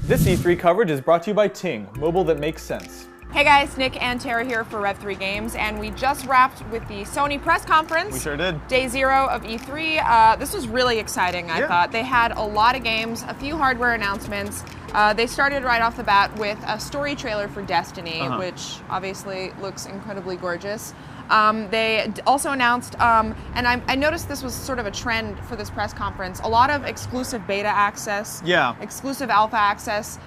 This E3 coverage is brought to you by Ting, mobile that makes sense. Hey guys, Nick and Tara here for Rev3 Games, and we just wrapped with the Sony press conference. We sure did. Day 0 of E3. This was really exciting, I thought. They had a lot of games, a few hardware announcements. They started right off the bat with a story trailer for Destiny, which obviously looks incredibly gorgeous. They also announced, and I noticed this was sort of a trend for this press conference, a lot of exclusive beta access, exclusive alpha access.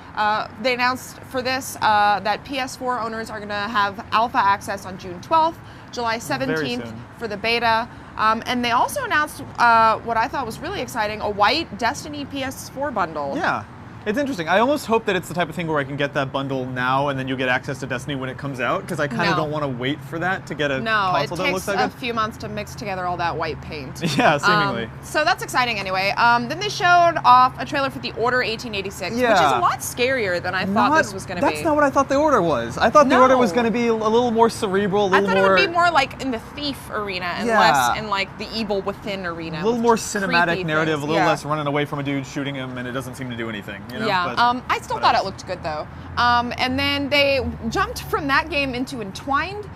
They announced for this that PS4 owners are going to have alpha access on June 12th, July 17th for the beta. And they also announced what I thought was really exciting, a white Destiny PS4 bundle. Yeah. It's interesting. I almost hope that it's the type of thing where I can get that bundle now and then you'll get access to Destiny when it comes out, because I kind of don't want to wait for that to get a console that looks like it. No, it takes a few months to mix together all that white paint. Yeah, seemingly. So that's exciting anyway. Then they showed off a trailer for The Order 1886, which is a lot scarier than I thought this was going to be. That's not what I thought The Order was. I thought The Order was going to be a little more cerebral, a little more... I thought it would be more like in the thief arena and less in like the evil within arena. A little more cinematic narrative, a little less running away from a dude, shooting him, and it doesn't seem to do anything. You know? Yeah. I still thought it looked good though. And then they jumped from that game into Entwined,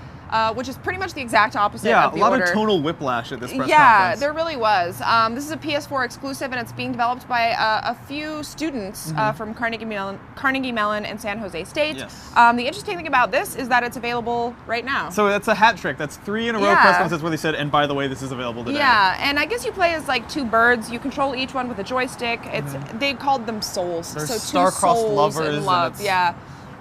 which is pretty much the exact opposite of The Order. Yeah, a lot of tonal whiplash at this press conference. Yeah, there really was. This is a PS4 exclusive, and it's being developed by a few students from Carnegie Mellon and San Jose State. Yes. The interesting thing about this is that it's available right now. So that's a hat trick. That's 3 in a row press conferences where they said, and by the way, this is available today. Yeah, and I guess you play as like 2 birds. You control each one with a joystick. It's They called them souls. They're so 2 star-crossed souls lovers. in love.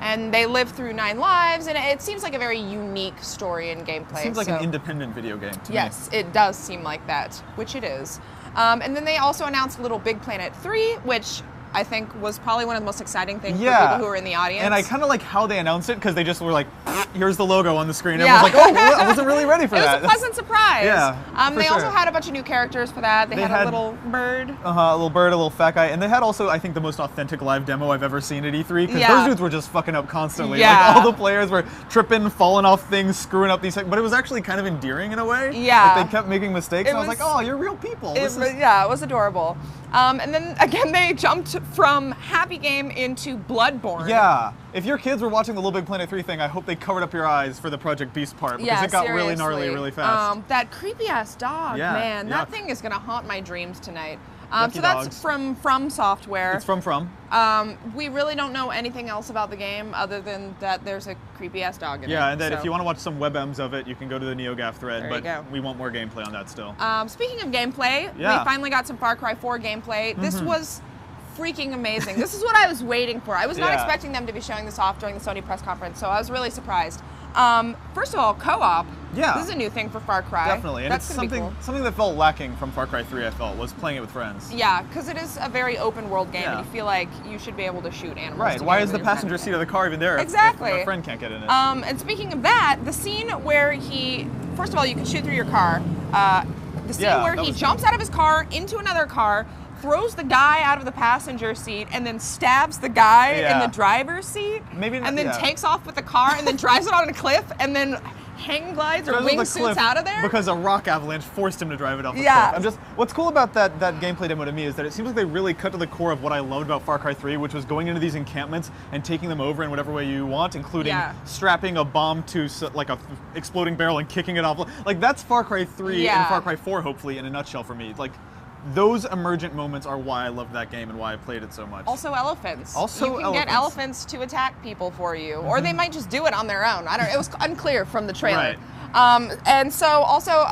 And they live through 9 lives, and it seems like a very unique story and gameplay. It seems like an independent video game to me. Yes, it does seem like that, which it is. And then they also announced Little Big Planet 3, which I think was probably one of the most exciting things for people who were in the audience. And I kind of like how they announced it, because they just were like, here's the logo on the screen. And I was like, oh, well, I wasn't really ready for that. It was a pleasant surprise. Yeah, They also had a bunch of new characters for that. They had a little bird. A little bird, a little fat guy. And they had also, I think, the most authentic live demo I've ever seen at E3, because those dudes were just fucking up constantly. Like, all the players were tripping, falling off things, screwing up these things. But it was actually kind of endearing in a way. Yeah. Like, they kept making mistakes, and I was like, oh, you're real people. Yeah, it was adorable. And then, again, they jumped from Happy Game into Bloodborne. Yeah. If your kids were watching the Little Big Planet 3 thing, I hope they covered up your eyes for the Project Beast part, because it got really gnarly really fast. That creepy-ass dog, man. That thing is going to haunt my dreams tonight. So that's from Software. It's from. We really don't know anything else about the game other than that there's a creepy-ass dog in it. Yeah, and then if you want to watch some WebMs of it, you can go to the NeoGAF thread, but we want more gameplay on that still. Speaking of gameplay, we finally got some Far Cry 4 gameplay. This was freaking amazing. This is what I was waiting for. I was not expecting them to be showing this off during the Sony press conference, so I was really surprised. First of all, co-op. Yeah. This is a new thing for Far Cry. Definitely. And it's something that felt lacking from Far Cry 3, I felt, was playing it with friends. Yeah, because it is a very open world game, and you feel like you should be able to shoot animals. Right. Why is the passenger seat of the car even there if a friend can't get in it? And speaking of that, the scene where first of all, you can shoot through your car. The scene where he jumps out of his car into another car, throws the guy out of the passenger seat, and then stabs the guy in the driver's seat, and then takes off with the car, and then drives it on a cliff, and then hang glides or wingsuits out of there? Because a rock avalanche forced him to drive it off the cliff. What's cool about that gameplay demo to me is that it seems like they really cut to the core of what I loved about Far Cry 3, which was going into these encampments and taking them over in whatever way you want, including strapping a bomb to like a exploding barrel and kicking it off. Like, that's Far Cry 3 and Far Cry 4, hopefully, in a nutshell for me. Like, those emergent moments are why I loved that game and why I played it so much. Also elephants. You can get elephants to attack people for you, or they might just do it on their own. I don't know. It was unclear from the trailer. And so also,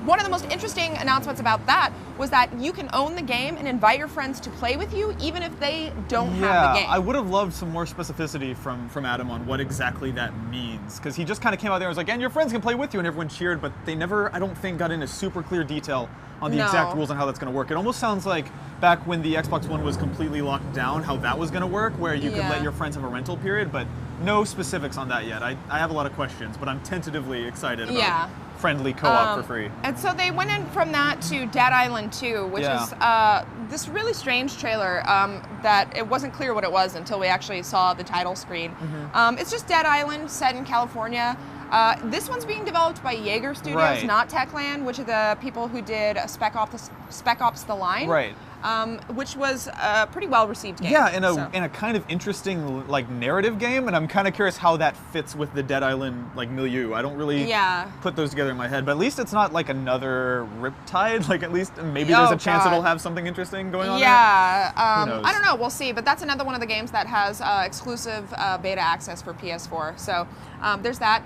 one of the most interesting announcements about that was that you can own the game and invite your friends to play with you, even if they don't have the game. I would have loved some more specificity from Adam on what exactly that means, because he just kind of came out there and was like, and your friends can play with you, and everyone cheered, but they never, I don't think, got into super clear detail on the exact rules on how that's going to work. It almost sounds like back when the Xbox One was completely locked down, how that was going to work, where you could let your friends have a rental period, but no specifics on that yet. I have a lot of questions, but I'm tentatively excited about friendly co-op for free. And so they went in from that to Dead Island 2, which is this really strange trailer that it wasn't clear what it was until we actually saw the title screen. It's just Dead Island set in California. This one's being developed by Jaeger Studios, not Techland, which are the people who did Spec Ops: The Line. Right. Which was a pretty well-received game. Yeah, in a kind of interesting like narrative game, and I'm kind of curious how that fits with the Dead Island like milieu. I don't really put those together in my head, but at least it's not like another Riptide. Like at least maybe there's a chance it'll have something interesting going on. Yeah, I don't know. We'll see. But that's another one of the games that has exclusive beta access for PS4. So there's that.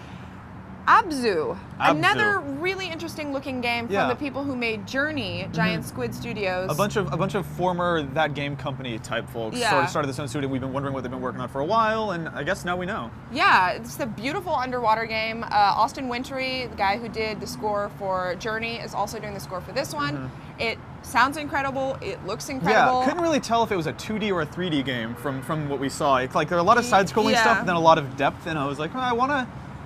Abzu, another really interesting looking game from the people who made Journey, Giant Squid Studios. A bunch of former That Game Company type folks sort of started this own studio. We've been wondering what they've been working on for a while, and I guess now we know. Yeah, it's a beautiful underwater game. Austin Wintory, the guy who did the score for Journey, is also doing the score for this one. It sounds incredible. It looks incredible. Yeah, couldn't really tell if it was a 2D or a 3D game from what we saw. It's like there are a lot of side-scrolling stuff, and then a lot of depth, and I was like, oh, I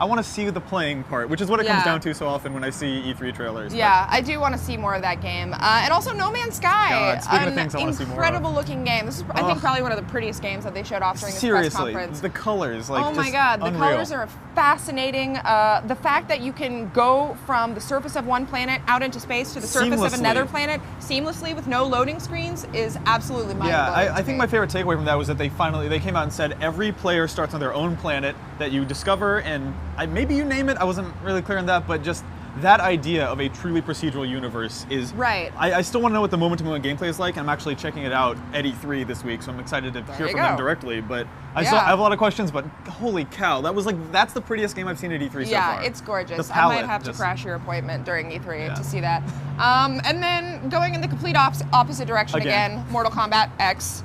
want to see the playing part, which is what it comes down to so often when I see E3 trailers. Yeah, I do want to see more of that game. And also No Man's Sky. God, speaking of things I want to see more of. Incredible looking game. This is, I think, probably one of the prettiest games that they showed off during this press conference. The colors, like, oh my God, the colors are fascinating. The fact that you can go from the surface of one planet out into space to the surface of another planet seamlessly with no loading screens is absolutely mind-blowing. Yeah, I think my favorite takeaway from that was that they came out and said every player starts on their own planet that you discover, and maybe you name it. I wasn't really clear on that, but just that idea of a truly procedural universe is right. I still want to know what the moment-to-moment gameplay is like. I'm actually checking it out at E3 this week, so I'm excited to hear from them directly. But I have a lot of questions. But holy cow, that's the prettiest game I've seen at E3 so far. Yeah, it's gorgeous. I might have to crash your appointment during E3 to see that. And then going in the complete opposite direction again, Mortal Kombat X.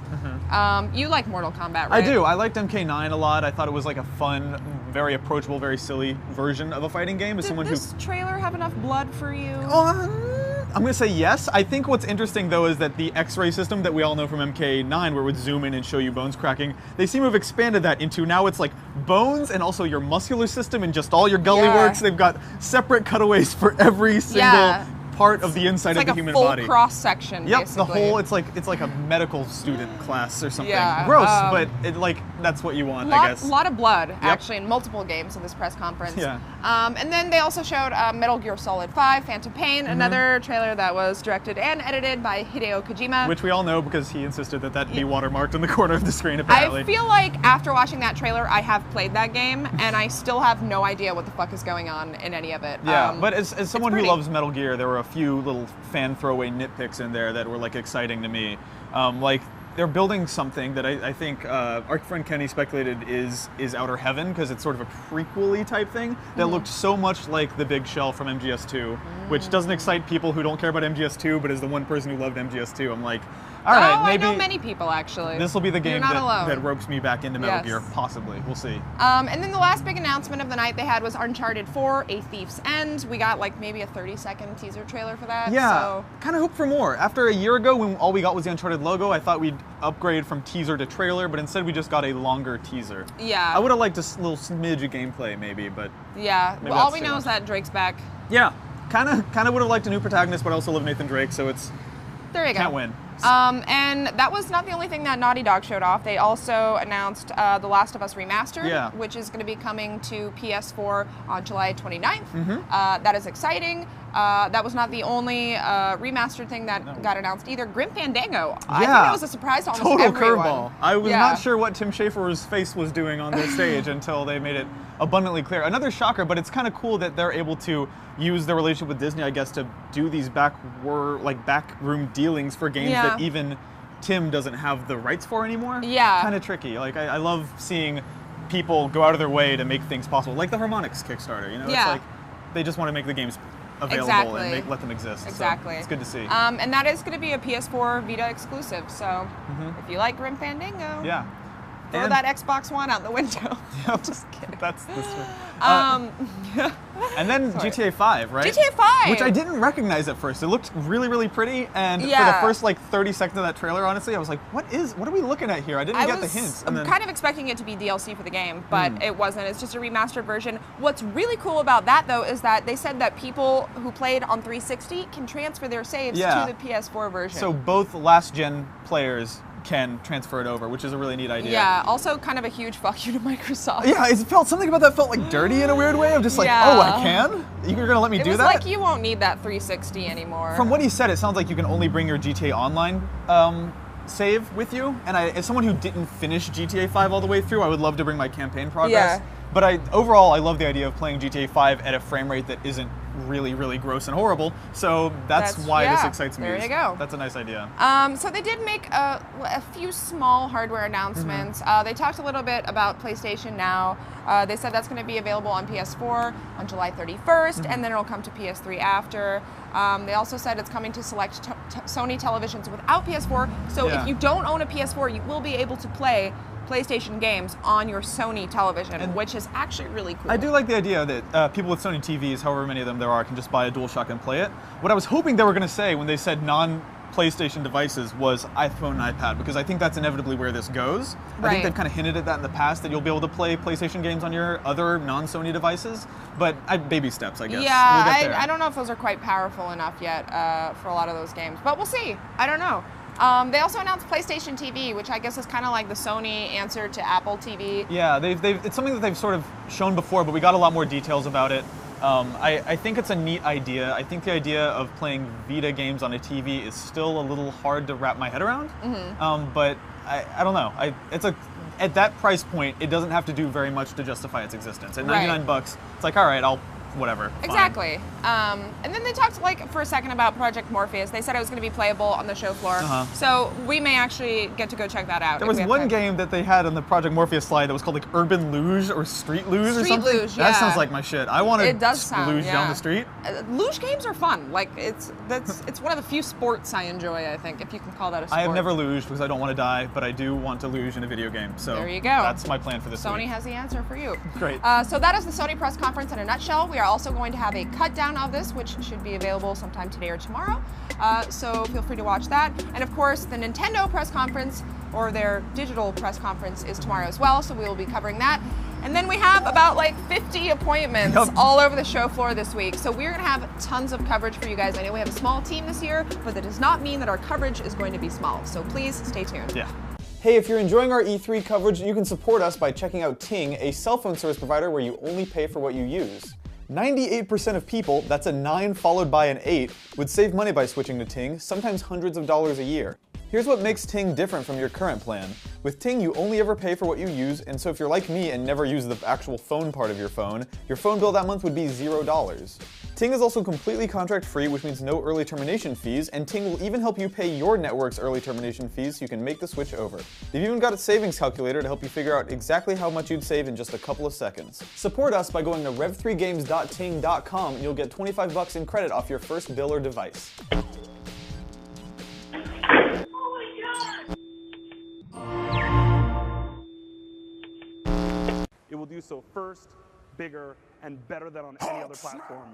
You like Mortal Kombat, right? I do. I liked MK9 a lot. I thought it was like a fun, very approachable, very silly version of a fighting game. Did this trailer have enough blood for you? I'm going to say yes. I think what's interesting, though, is that the X-ray system that we all know from MK9, where it would zoom in and show you bones cracking, they seem to have expanded that into now it's like bones and also your muscular system and just all your gully works. They've got separate cutaways for every single part of the inside of the human body. It's like a full cross section. Yep, basically. the whole it's like a medical student class or something. Yeah, gross, but that's what you want, I guess. A lot of blood actually in multiple games in this press conference. Yeah. And then they also showed Metal Gear Solid 5: Phantom Pain, another trailer that was directed and edited by Hideo Kojima. Which we all know because he insisted that be watermarked in the corner of the screen. Apparently. I feel like after watching that trailer, I have played that game and I still have no idea what the fuck is going on in any of it. Yeah, but as someone who loves Metal Gear, there were a few little fan throwaway nitpicks in there that were like exciting to me. Like they're building something that I think our friend Kenny speculated is Outer Heaven, because it's sort of a prequel-y type thing that looked so much like the Big Shell from MGS2, which doesn't excite people who don't care about MGS2, but as the one person who loved MGS2, I'm like, all right, maybe I know many people actually. This will be the game that ropes me back into Metal Gear, possibly. We'll see. And then the last big announcement of the night they had was Uncharted 4: A Thief's End. We got like maybe a 30-second teaser trailer for that. Yeah, kind of hope for more. After a year ago, when all we got was the Uncharted logo, I thought we'd upgrade from teaser to trailer, but instead we just got a longer teaser. Yeah. I would have liked a little smidge of gameplay, maybe, but well, all we know is that Drake's back. Yeah, kind of would have liked a new protagonist, but I also love Nathan Drake, so it's there you go. Can't win. And that was not the only thing that Naughty Dog showed off. They also announced The Last of Us Remastered, which is going to be coming to PS4 on July 29th. That is exciting. That was not the only remastered thing that got announced either. Grim Fandango. I think that was a surprise to almost everyone. Total curveball. I was not sure what Tim Schafer's face was doing on their stage until they made it abundantly clear. Another shocker, but it's kind of cool that they're able to use their relationship with Disney, I guess, to do these backroom dealings for games that even Tim doesn't have the rights for anymore. Yeah. Kind of tricky. Like, I love seeing people go out of their way to make things possible. Like the Harmonix Kickstarter, you know? It's like they just want to make the games available and let them exist. Exactly. So it's good to see. And that is going to be a PS4 Vita exclusive. So if you like Grim Fandango, throw that Xbox One out the window. Yep. Just kidding. That's this one. And then GTA 5, right? GTA 5! Which I didn't recognize at first. It looked really, really pretty, and for the first 30 seconds of that trailer, honestly, I was like, what are we looking at here? I didn't get the hints. I'm kind of expecting it to be DLC for the game, but it wasn't. It's just a remastered version. What's really cool about that, though, is that they said that people who played on 360 can transfer their saves to the PS4 version. So both last-gen players can transfer it over, which is a really neat idea. Yeah, also kind of a huge fuck you to Microsoft. Yeah, something about that felt like dirty in a weird way. I'm just like, oh, I can? You're gonna let me do that? It was like you won't need that 360 anymore. From what he said, it sounds like you can only bring your GTA Online save with you. And as someone who didn't finish GTA 5 all the way through, I would love to bring my campaign progress. Yeah. But overall, I love the idea of playing GTA 5 at a frame rate that isn't really, really gross and horrible. So that's why this excites me. There you go. That's a nice idea. So they did make a few small hardware announcements. They talked a little bit about PlayStation Now. They said that's going to be available on PS4 on July 31st, and then it'll come to PS3 after. They also said it's coming to select Sony televisions without PS4. So if you don't own a PS4, you will be able to play PlayStation games on your Sony television, which is actually really cool. I do like the idea that people with Sony TVs, however many of them there are, can just buy a DualShock and play it. What I was hoping they were going to say when they said non-PlayStation devices was iPhone and iPad, because I think that's inevitably where this goes. I think they've kind of hinted at that in the past, that you'll be able to play PlayStation games on your other non-Sony devices, but baby steps, I guess. Yeah, I don't know if those are quite powerful enough yet for a lot of those games, but we'll see. I don't know. They also announced PlayStation TV, which I guess is kind of like the Sony answer to Apple TV. Yeah, it's something that they've sort of shown before, but we got a lot more details about it. I think it's a neat idea. I think the idea of playing Vita games on a TV is still a little hard to wrap my head around. But I don't know. At that price point, it doesn't have to do very much to justify its existence. At $99, it's like, all right, I'll whatever. Exactly. And then they talked for a second about Project Morpheus. They said it was going to be playable on the show floor. So we may actually get to go check that out. There was one game that they had on the Project Morpheus slide that was called like Urban Luge or Street Luge or something. Street Luge, yeah. That sounds like my shit. I want to luge down the street. Luge games are fun. Like it's one of the few sports I enjoy, I think, if you can call that a sport. I have never luged because I don't want to die, but I do want to luge in a video game. So there you go. That's my plan for this Sony week. has the answer for you. Great. So that is the Sony press conference in a nutshell. We are also going to have a cut down of this, which should be available sometime today or tomorrow. So feel free to watch that. And of course, the Nintendo press conference, or their digital press conference, is tomorrow as well. So we will be covering that. And then we have about like 50 appointments all over the show floor this week. So we're going to have tons of coverage for you guys. I know we have a small team this year, but that does not mean that our coverage is going to be small. So please stay tuned. Yeah. Hey, if you're enjoying our E3 coverage, you can support us by checking out Ting, a cell phone service provider where you only pay for what you use. 98% of people, that's a 9 followed by an 8, would save money by switching to Ting, sometimes hundreds of dollars a year. Here's what makes Ting different from your current plan. With Ting, you only ever pay for what you use, and so if you're like me and never use the actual phone part of your phone bill that month would be $0. Ting is also completely contract-free, which means no early termination fees, and Ting will even help you pay your network's early termination fees so you can make the switch over. They've even got a savings calculator to help you figure out exactly how much you'd save in just a couple of seconds. Support us by going to rev3games.ting.com and you'll get $25 in credit off your first bill or device. It will do so first, bigger, and better than on any other platform.